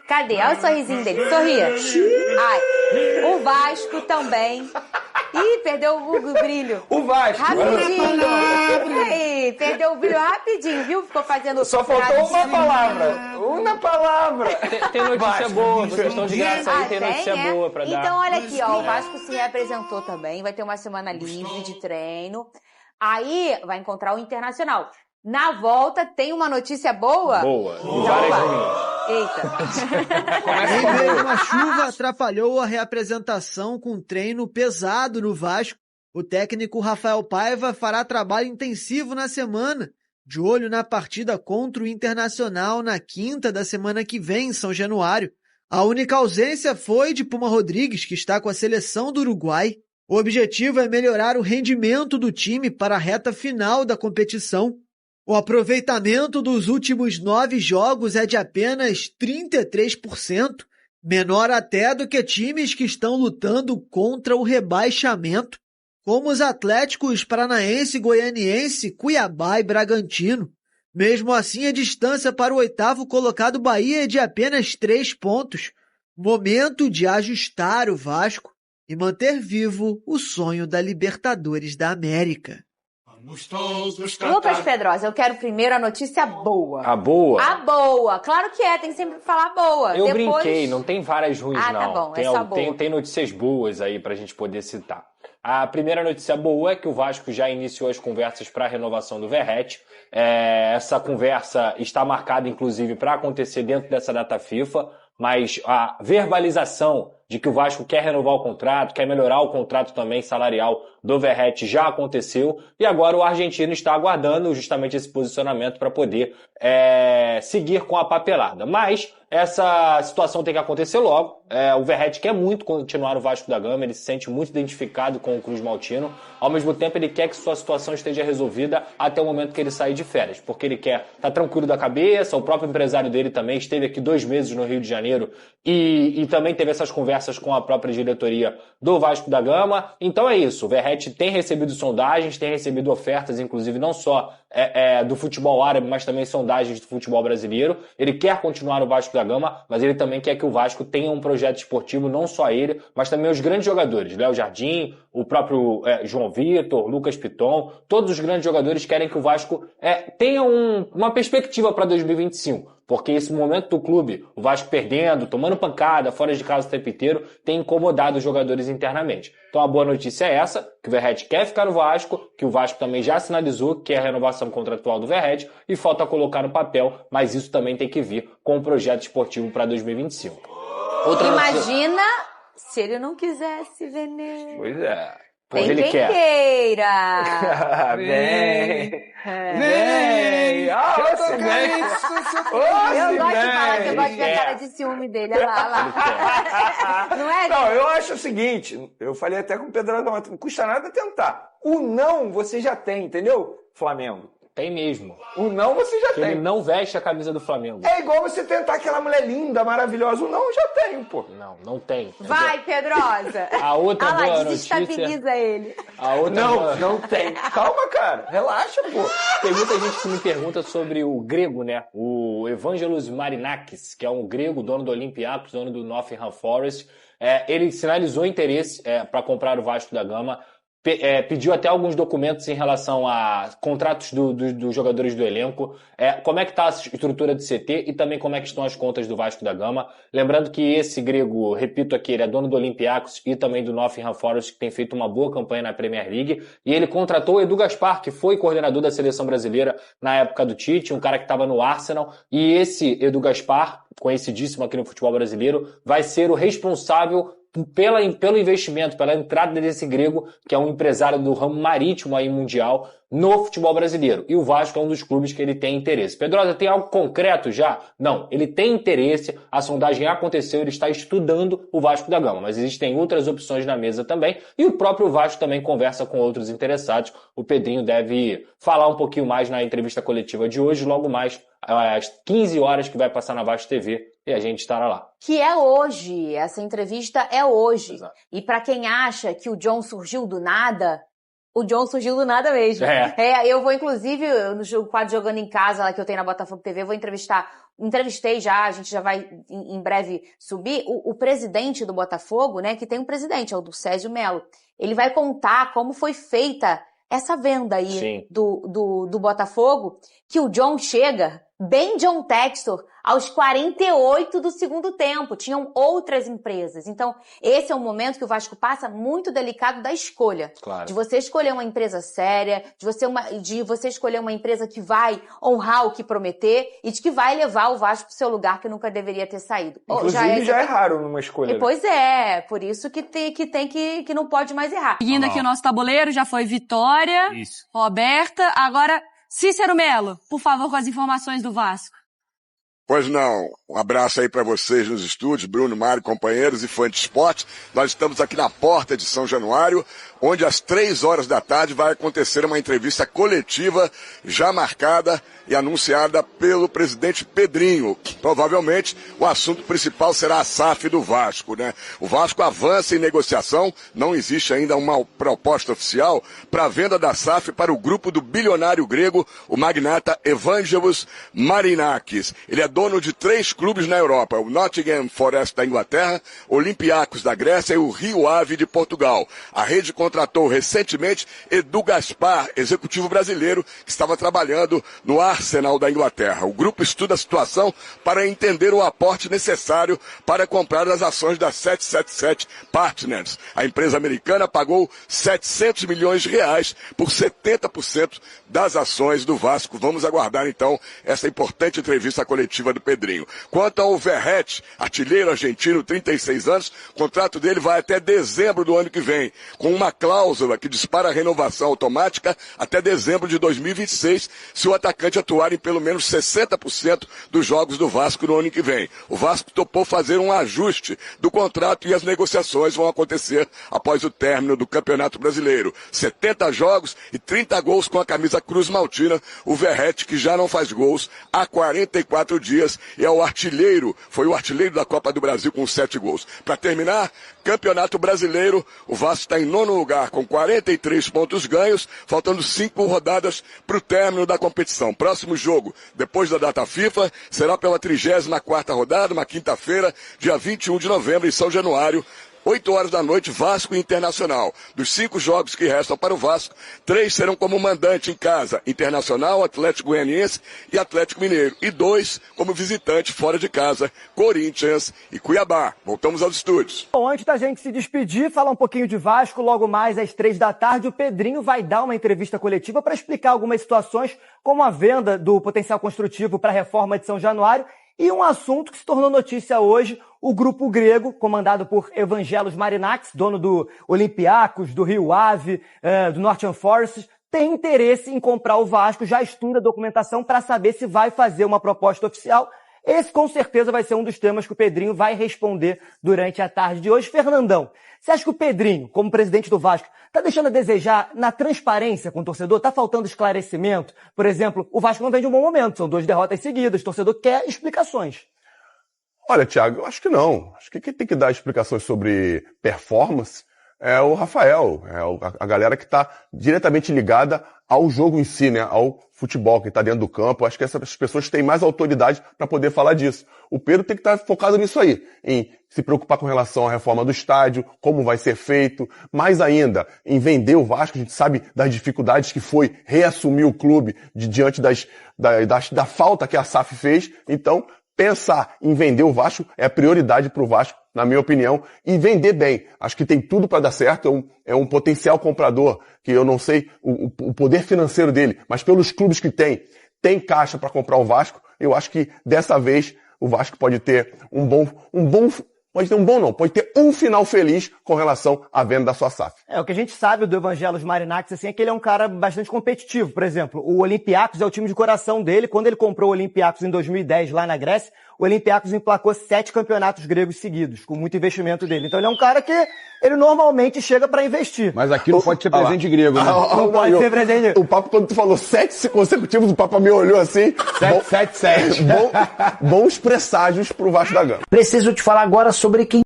Cadê? Olha o sorrisinho dele. Sorria. Ai, o Vasco também. Ih, perdeu o brilho. O Vasco. Rapidinho. Aí, perdeu o brilho rapidinho, viu? Ficou fazendo... Só faltou uma palavra. Uma palavra. Tem notícia boa. Vocês estão de graça aí, tem notícia boa pra dar. Então, olha aqui, ó. O Vasco se reapresentou também. Vai ter uma semana livre de treino. Aí, vai encontrar o Internacional. Na volta, tem uma notícia boa? Boa. Então, Várias vai. ruins. Eita. Em meio a uma chuva, atrapalhou a reapresentação com um treino pesado no Vasco. O técnico Rafael Paiva fará trabalho intensivo na semana, de olho na partida contra o Internacional na quinta da semana que vem, em São Januário. A única ausência foi de Puma Rodrigues, que está com a seleção do Uruguai. O objetivo é melhorar o rendimento do time para a reta final da competição. O aproveitamento dos últimos 9 jogos é de apenas 33%, menor até do que times que estão lutando contra o rebaixamento, como os Atléticos Paranaense, Goianiense, Cuiabá e Bragantino. Mesmo assim, a distância para o 8º colocado Bahia é de apenas 3 pontos. Momento de ajustar o Vasco e manter vivo o sonho da Libertadores da América. Lucas Pedrosa, eu quero primeiro a notícia boa. A boa? A boa. Claro que tem que sempre falar boa. Eu Depois... brinquei, não tem várias ruins, não. Tá bom, tem, é só boa. Tem notícias boas aí pra gente poder citar. A primeira notícia boa é que o Vasco já iniciou as conversas para a renovação do Verratti. Essa conversa está marcada, inclusive, para acontecer dentro dessa data FIFA, mas a verbalização de que o Vasco quer renovar o contrato, quer melhorar o contrato também salarial do Verratti já aconteceu, e agora o argentino está aguardando justamente esse posicionamento para poder seguir com a papelada. Mas essa situação tem que acontecer logo. O Verratti quer muito continuar no Vasco da Gama, ele se sente muito identificado com o Cruz Maltino. Ao mesmo tempo, ele quer que sua situação esteja resolvida até o momento que ele sair de férias, porque ele quer estar tranquilo da cabeça. O próprio empresário dele também esteve aqui 2 meses no Rio de Janeiro e também teve essas conversas com a própria diretoria do Vasco da Gama. Então é isso, o Verratti tem recebido sondagens, tem recebido ofertas, inclusive não só do futebol árabe, mas também sondagens do futebol brasileiro. Ele quer continuar no Vasco da Gama, mas ele também quer que o Vasco tenha um projeto esportivo, não só ele, mas também os grandes jogadores, Léo Jardim, o próprio João Vitor, Lucas Piton, todos os grandes jogadores querem que o Vasco tenha uma perspectiva para 2025. Porque esse momento do clube, o Vasco perdendo, tomando pancada, fora de casa o tempo inteiro, tem incomodado os jogadores internamente. Então a boa notícia é essa, que o Verratti quer ficar no Vasco, que o Vasco também já sinalizou que é a renovação contratual do Verratti, e falta colocar no papel, mas isso também tem que vir com um projeto esportivo para 2025. Imagina se ele não quisesse vender. Pois é. Tem ele quem quer. queira. Vem! Eu gosto de falar que eu gosto de ver a cara de ciúme dele. Olha lá. Não é? Não, eu acho o seguinte, eu falei até com o Pedro ontem, não custa nada tentar. O não você já tem, entendeu? Flamengo. Tem mesmo. O não você já tem. Ele não veste a camisa do Flamengo. É igual você tentar aquela mulher linda, maravilhosa. O não já tem, pô. Não tem. Vai, Pedrosa. A outra boa notícia... desestabiliza ele. A outra não tem. Calma, cara. Relaxa, pô. Tem muita gente que me pergunta sobre o grego, né? O Evangelos Marinakis, que é um grego, dono do Olympiacos, dono do Nottingham Forest. Ele sinalizou interesse para comprar o Vasco da Gama. Pediu até alguns documentos em relação a contratos dos jogadores do elenco, como é que está a estrutura do CT e também como é que estão as contas do Vasco da Gama. Lembrando que esse grego, repito aqui, ele é dono do Olympiacos e também do Nottingham Forest, que tem feito uma boa campanha na Premier League, e ele contratou o Edu Gaspar, que foi coordenador da seleção brasileira na época do Tite, um cara que estava no Arsenal, e esse Edu Gaspar, conhecidíssimo aqui no futebol brasileiro, vai ser o responsável pelo investimento, pela entrada desse grego, que é um empresário do ramo marítimo aí mundial, no futebol brasileiro. E o Vasco é um dos clubes que ele tem interesse. Pedrosa, tem algo concreto já? Não, ele tem interesse, a sondagem aconteceu, ele está estudando o Vasco da Gama, mas existem outras opções na mesa também, e o próprio Vasco também conversa com outros interessados. O Pedrinho deve falar um pouquinho mais na entrevista coletiva de hoje, logo mais às 15 horas, que vai passar na Vasco TV, e a gente estará lá. Que é hoje, essa entrevista é hoje. Exato. E para quem acha que o John surgiu do nada, O John surgiu do nada mesmo. Eu vou, inclusive, no quadro Jogando em Casa, lá que eu tenho na Botafogo TV, eu vou entrevistei já, a gente já vai em breve subir, o presidente do Botafogo, né, que tem um presidente, é o do Césio Melo. Ele vai contar como foi feita essa venda aí do Botafogo, que o John chega, bem John Textor, aos 48 do segundo tempo. Tinham outras empresas. Então, esse é um momento que o Vasco passa muito delicado da escolha. Claro. De você escolher uma empresa séria, de você escolher uma empresa que vai honrar o que prometer e de que vai levar o Vasco pro seu lugar que nunca deveria ter saído. Inclusive, já erraram numa escolha. Pois é, por isso que não pode mais errar. Seguindo aqui o nosso tabuleiro, já foi Vitória, Roberta, agora Cícero Melo, por favor, com as informações do Vasco. Pois não. Um abraço aí para vocês nos estúdios, Bruno, Mário, companheiros e fãs de esporte. Nós estamos aqui na porta de São Januário, onde às 3 da tarde vai acontecer uma entrevista coletiva já marcada e anunciada pelo presidente Pedrinho. Provavelmente o assunto principal será a SAF do Vasco, né? O Vasco avança em negociação, não existe ainda uma proposta oficial para a venda da SAF para o grupo do bilionário grego, o magnata Evangelos Marinakis. Ele é dono de 3 clubes na Europa, o Nottingham Forest da Inglaterra, Olympiacos da Grécia e o Rio Ave de Portugal. A rede contratou recentemente Edu Gaspar, executivo brasileiro, que estava trabalhando no Arsenal da Inglaterra. O grupo estuda a situação para entender o aporte necessário para comprar as ações da 777 Partners. A empresa americana pagou 700 milhões de reais por 70% das ações do Vasco. Vamos aguardar então essa importante entrevista coletiva do Pedrinho. Quanto ao Verrete, artilheiro argentino, 36 anos, o contrato dele vai até dezembro do ano que vem, com uma cláusula que dispara a renovação automática até dezembro de 2026, se o atacante atuar em pelo menos 60% dos jogos do Vasco no ano que vem. O Vasco topou fazer um ajuste do contrato e as negociações vão acontecer após o término do Campeonato Brasileiro. 70 jogos e 30 gols com a camisa Cruz Maltina. O Verrete, que já não faz gols há 44 dias, foi o artilheiro da Copa do Brasil com 7 gols. Para terminar, Campeonato Brasileiro, o Vasco está em 9º lugar com 43 pontos ganhos, faltando 5 rodadas para o término da competição. Próximo jogo, depois da data FIFA, será pela 34ª rodada, uma quinta-feira, dia 21 de novembro, em São Januário, 8 da noite, Vasco e Internacional. Dos 5 jogos que restam para o Vasco, 3 serão como mandante em casa, Internacional, Atlético Goianiense e Atlético Mineiro. E 2 como visitante fora de casa, Corinthians e Cuiabá. Voltamos aos estúdios. Bom, antes da gente se despedir, falar um pouquinho de Vasco, logo mais às 3 da tarde, o Pedrinho vai dar uma entrevista coletiva para explicar algumas situações, como a venda do potencial construtivo para a reforma de São Januário, e um assunto que se tornou notícia hoje, o grupo grego, comandado por Evangelos Marinakis, dono do Olympiacos, do Rio Ave, do Nottingham Forest, tem interesse em comprar o Vasco, já estuda a documentação para saber se vai fazer uma proposta oficial. Esse, com certeza, vai ser um dos temas que o Pedrinho vai responder durante a tarde de hoje. Fernandão, você acha que o Pedrinho, como presidente do Vasco, está deixando a desejar na transparência com o torcedor? Está faltando esclarecimento? Por exemplo, o Vasco não vem de um bom momento, são 2 derrotas seguidas, o torcedor quer explicações. Olha, Thiago, eu acho que não. Acho que quem tem que dar explicações sobre performance é o Rafael, a galera que está diretamente ligada ao jogo em si, né, ao futebol, que está dentro do campo. Acho que essas pessoas têm mais autoridade para poder falar disso. O Pedro tem que estar focado nisso aí, em se preocupar com relação à reforma do estádio, como vai ser feito, mais ainda em vender o Vasco. A gente sabe das dificuldades que foi reassumir o clube diante da falta que a SAF fez. Então, pensar em vender o Vasco é a prioridade para o Vasco, na minha opinião, e vender bem. Acho que tem tudo para dar certo, é um potencial comprador, que eu não sei o poder financeiro dele, mas pelos clubes que tem caixa para comprar o Vasco. Eu acho que dessa vez o Vasco pode ter pode ter um final feliz com relação à venda da sua SAF. O que a gente sabe do Evangelos Marinakis, assim, é que ele é um cara bastante competitivo. Por exemplo, o Olympiacos é o time de coração dele. Quando ele comprou o Olympiacos em 2010 lá na Grécia, o Olympiacos emplacou 7 campeonatos gregos seguidos, com muito investimento dele. Então ele é um cara que ele normalmente chega para investir. Mas aqui não pode ser presente grego, né? Não pode ser presente. O Papa, quando tu falou 7 consecutivos, o Papa me olhou assim. 7. Bons presságios pro Vasco da Gama. Preciso te falar agora sobre quem